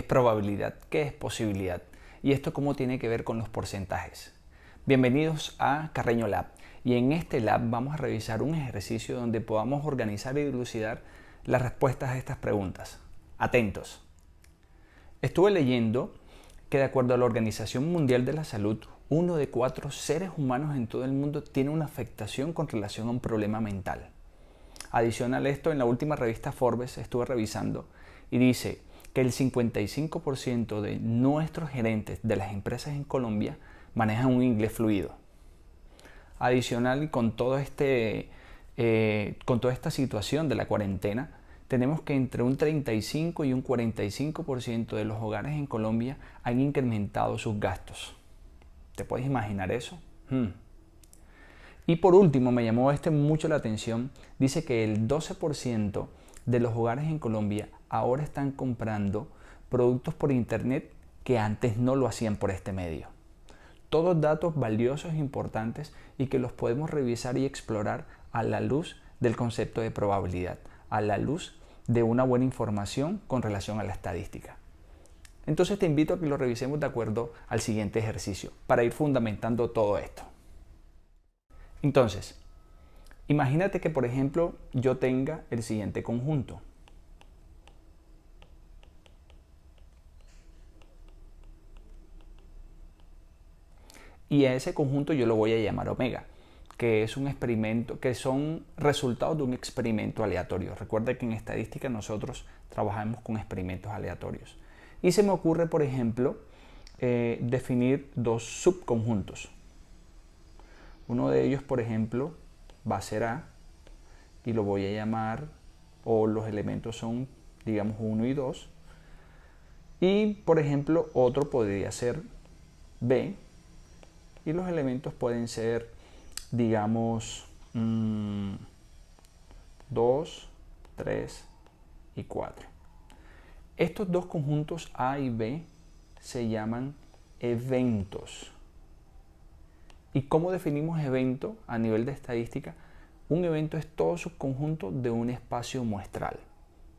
probabilidad? ¿Qué es posibilidad? ¿Y esto cómo tiene que ver con los porcentajes? Bienvenidos a Carreño Lab. Y en este lab vamos a revisar un ejercicio donde podamos organizar y dilucidar las respuestas a estas preguntas. Atentos. Estuve leyendo que de acuerdo a la Organización Mundial de la Salud, 1 de 4 seres humanos en todo el mundo tiene una afectación con relación a un problema mental. Adicional a esto, en la última revista Forbes estuve revisando y dice que el 55% de nuestros gerentes de las empresas en Colombia manejan un inglés fluido. Adicional, y con toda esta situación de la cuarentena, tenemos que entre un 35 y un 45% de los hogares en Colombia han incrementado sus gastos. ¿Te puedes imaginar eso? Y por último, me llamó mucho la atención, dice que el 12% de los hogares en Colombia ahora están comprando productos por internet que antes no lo hacían por este medio. Todos datos valiosos e importantes y que los podemos revisar y explorar a la luz del concepto de probabilidad, a la luz de una buena información con relación a la estadística. Entonces te invito a que lo revisemos de acuerdo al siguiente ejercicio para ir fundamentando todo esto. Entonces, imagínate que por ejemplo yo tenga el siguiente conjunto. Y a ese conjunto yo lo voy a llamar omega, que es un experimento, que son resultados de un experimento aleatorio. Recuerda que en estadística nosotros trabajamos con experimentos aleatorios. Y se me ocurre, por ejemplo, definir dos subconjuntos. Uno de ellos, por ejemplo, va a ser A y lo voy a llamar, o los elementos son, digamos, 1 y 2. Y, por ejemplo, otro podría ser B y los elementos pueden ser, digamos, 2, 3 y 4. Estos dos conjuntos A y B se llaman eventos. ¿Y cómo definimos evento a nivel de estadística? Un evento es todo subconjunto de un espacio muestral.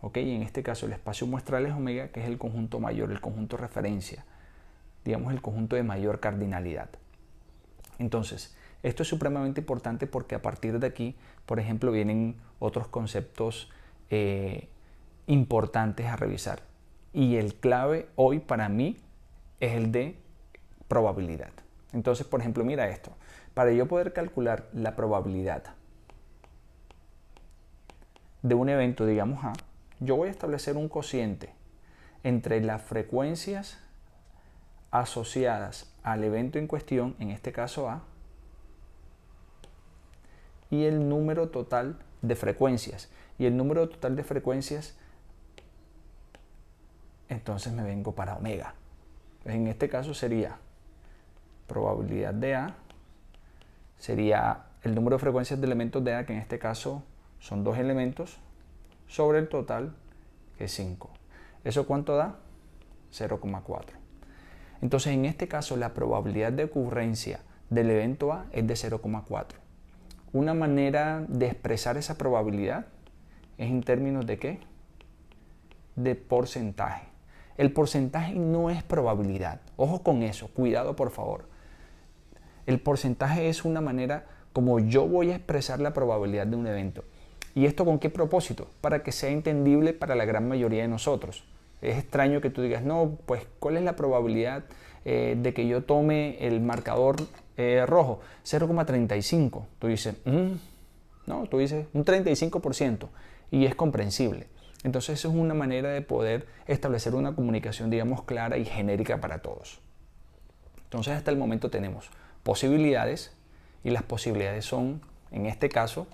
¿Ok? Y en este caso el espacio muestral es omega, que es el conjunto mayor, el conjunto referencia, digamos el conjunto de mayor cardinalidad. Entonces, esto es supremamente importante porque a partir de aquí, por ejemplo, vienen otros conceptos importantes a revisar. Y el clave hoy para mí es el de probabilidad. Entonces, por ejemplo, mira esto. Para yo poder calcular la probabilidad de un evento, digamos A, yo voy a establecer un cociente entre las frecuencias asociadas al evento en cuestión, en este caso A, y el número total de frecuencias. Y el número total de frecuencias, entonces me vengo para omega. En este caso sería probabilidad de A, sería el número de frecuencias de elementos de A, que en este caso son 2 elementos, sobre el total, que es 5. ¿Eso cuánto da? 0,4. Entonces, en este caso, la probabilidad de ocurrencia del evento A es de 0,4. Una manera de expresar esa probabilidad es en términos de ¿qué? De porcentaje. El porcentaje no es probabilidad. Ojo con eso, cuidado por favor. El porcentaje es una manera como yo voy a expresar la probabilidad de un evento. ¿Y esto con qué propósito? Para que sea entendible para la gran mayoría de nosotros. Es extraño que tú digas, no, pues, ¿cuál es la probabilidad de que yo tome el marcador rojo? 0,35. Tú dices, no, tú dices un 35% y es comprensible. Entonces, eso es una manera de poder establecer una comunicación, digamos, clara y genérica para todos. Entonces, hasta el momento tenemos posibilidades y las posibilidades son, en este caso,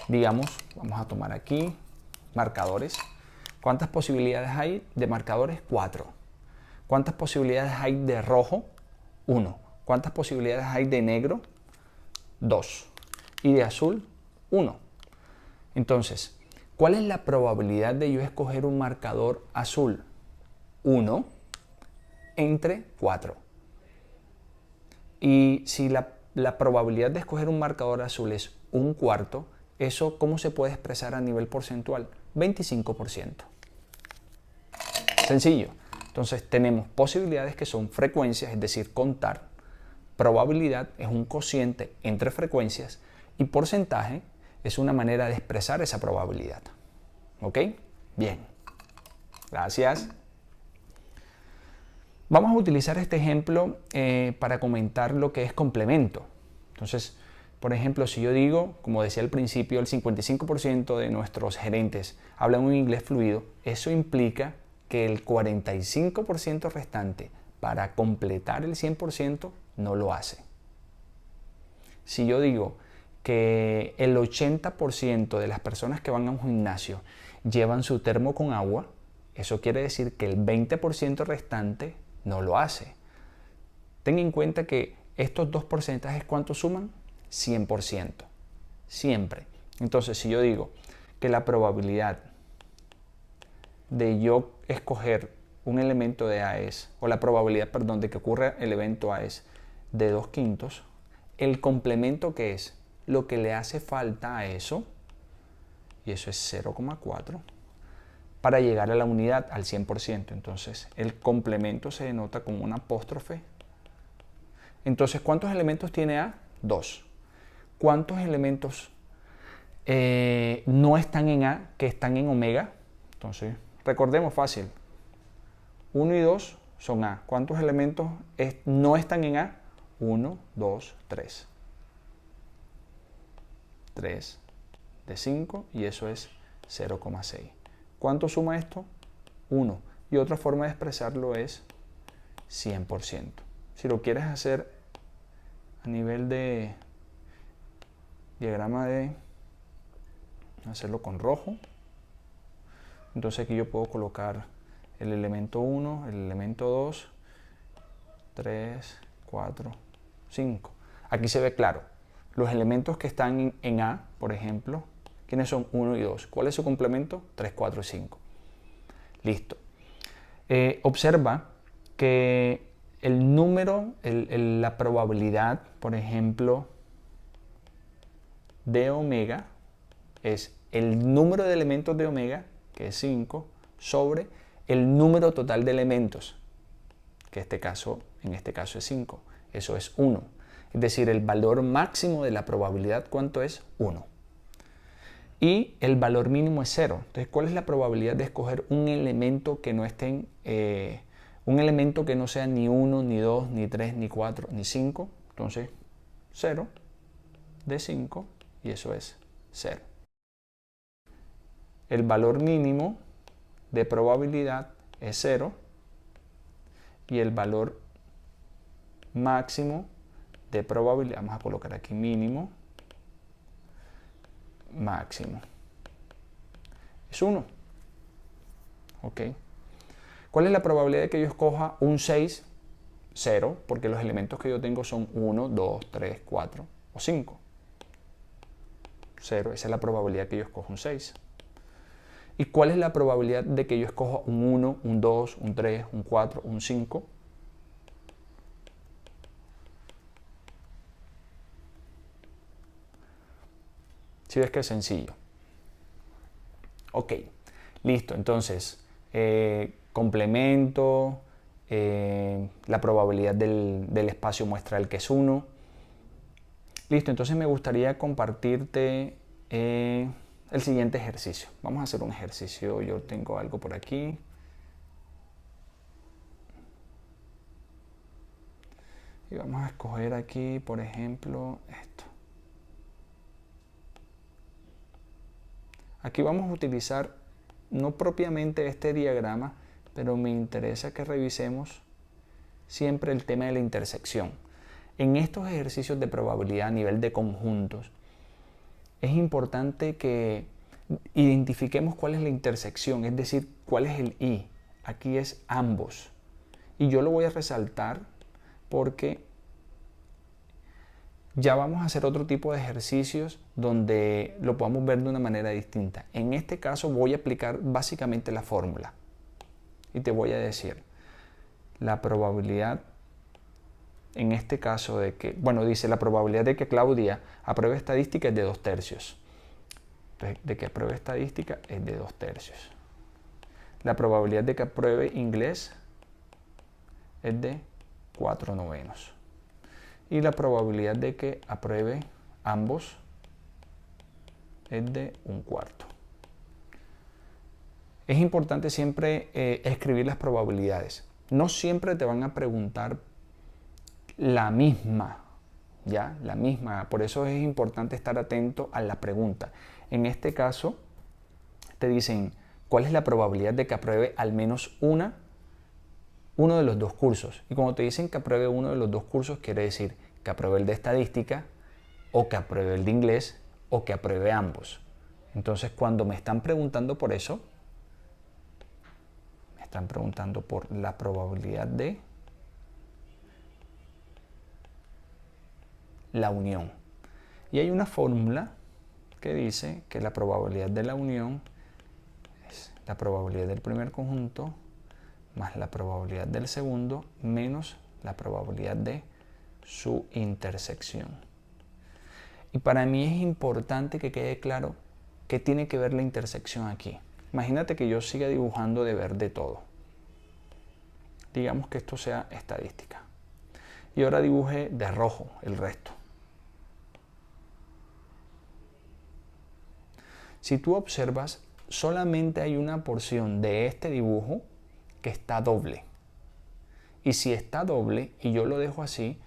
digamos, vamos a tomar aquí marcadores. ¿Cuántas posibilidades hay de marcadores? 4. ¿Cuántas posibilidades hay de rojo? 1. ¿Cuántas posibilidades hay de negro? 2. Y de azul, 1. Entonces, ¿cuál es la probabilidad de yo escoger un marcador azul? 1 entre 4. Y si la probabilidad de escoger un marcador azul es 1/4, ¿eso cómo se puede expresar a nivel porcentual? 25%. Sencillo. Entonces tenemos posibilidades que son frecuencias, es decir, contar. Probabilidad es un cociente entre frecuencias y porcentaje es una manera de expresar esa probabilidad. ¿Ok? Bien. Gracias. Vamos a utilizar este ejemplo para comentar lo que es complemento. Entonces, por ejemplo, si yo digo, como decía al principio, el 55% de nuestros gerentes hablan un inglés fluido, eso implica que el 45% restante para completar el 100% no lo hace. Si yo digo que el 80% de las personas que van a un gimnasio llevan su termo con agua, eso quiere decir que el 20% restante no lo hace. Ten en cuenta que estos dos porcentajes, ¿cuánto suman? 100%. Siempre. Entonces, si yo digo que la probabilidad de yo escoger un elemento de A es, o la probabilidad, perdón, de que ocurra el evento A es de 2/5, el complemento que es lo que le hace falta a eso, y eso es 0,4, para llegar a la unidad, al 100%. Entonces, el complemento se denota con una apóstrofe. Entonces, ¿cuántos elementos tiene A? 2. ¿Cuántos elementos no están en A, que están en omega? Entonces, recordemos fácil. 1 y 2 son A. ¿Cuántos elementos no están en A? 1, 2, 3. 3 de 5 y eso es 0,6. ¿Cuánto suma esto? 1. Y otra forma de expresarlo es 100%. Si lo quieres hacer a nivel de diagrama de hacerlo con rojo, entonces aquí yo puedo colocar el elemento 1, el elemento 2, 3, 4, 5. Aquí se ve claro. Los elementos que están en A, por ejemplo, ¿quiénes son? 1 y 2. ¿Cuál es su complemento? 3, 4 y 5. Listo. Observa que el número, la probabilidad, por ejemplo, de omega es el número de elementos de omega, que es 5, sobre el número total de elementos, que en este caso es 5. Eso es 1. Es decir, el valor máximo de la probabilidad, ¿cuánto es? 1. Y el valor mínimo es 0. Entonces, ¿cuál es la probabilidad de escoger un elemento que no esté un elemento que no sea ni 1, ni 2, ni 3, ni 4, ni 5? Entonces, 0 de 5 y eso es 0. El valor mínimo de probabilidad es 0 y el valor máximo de probabilidad, vamos a colocar aquí mínimo, máximo, es 1. ¿Ok? ¿Cuál es la probabilidad de que yo escoja un 6? 0, porque los elementos que yo tengo son 1, 2, 3, 4 o 5. 0, esa es la probabilidad que yo escojo un 6. ¿Y cuál es la probabilidad de que yo escoja un 1, un 2, un 3, un 4, un 5? ¿Sí ves que es sencillo? Ok, listo. Entonces, complemento, la probabilidad del espacio muestral que es 1. Listo, entonces me gustaría compartirte el siguiente ejercicio. Vamos a hacer un ejercicio. Yo tengo algo por aquí. Y vamos a escoger aquí, por ejemplo, esto. Aquí vamos a utilizar no propiamente este diagrama, pero me interesa que revisemos siempre el tema de la intersección. En estos ejercicios de probabilidad a nivel de conjuntos, es importante que identifiquemos cuál es la intersección, es decir, cuál es el I. Aquí es ambos. Y yo lo voy a resaltar porque ya vamos a hacer otro tipo de ejercicios donde lo podamos ver de una manera distinta. En este caso voy a aplicar básicamente la fórmula. Y te voy a decir la probabilidad, en este caso de que, bueno, dice la probabilidad de que Claudia apruebe estadística es de 2/3. Entonces, de que apruebe estadística es de 2/3. La probabilidad de que apruebe inglés es de 4/9. Y la probabilidad de que apruebe ambos es de 1/4. Es importante siempre escribir las probabilidades. No siempre te van a preguntar la misma, ¿ya? La misma. Por eso es importante estar atento a la pregunta. En este caso, te dicen, ¿cuál es la probabilidad de que apruebe al menos uno de los dos cursos? Y cuando te dicen que apruebe uno de los dos cursos, quiere decir que apruebe el de estadística, o que apruebe el de inglés, o que apruebe ambos. Entonces, cuando me están preguntando por eso, me están preguntando por la probabilidad de la unión. Y hay una fórmula que dice que la probabilidad de la unión es la probabilidad del primer conjunto más la probabilidad del segundo menos la probabilidad de su intersección. Y para mí es importante que quede claro qué tiene que ver la intersección aquí. Imagínate que yo siga dibujando de verde todo. Digamos que esto sea estadística. Y ahora dibuje de rojo el resto. Si tú observas, solamente hay una porción de este dibujo que está doble. Y si está doble y yo lo dejo así,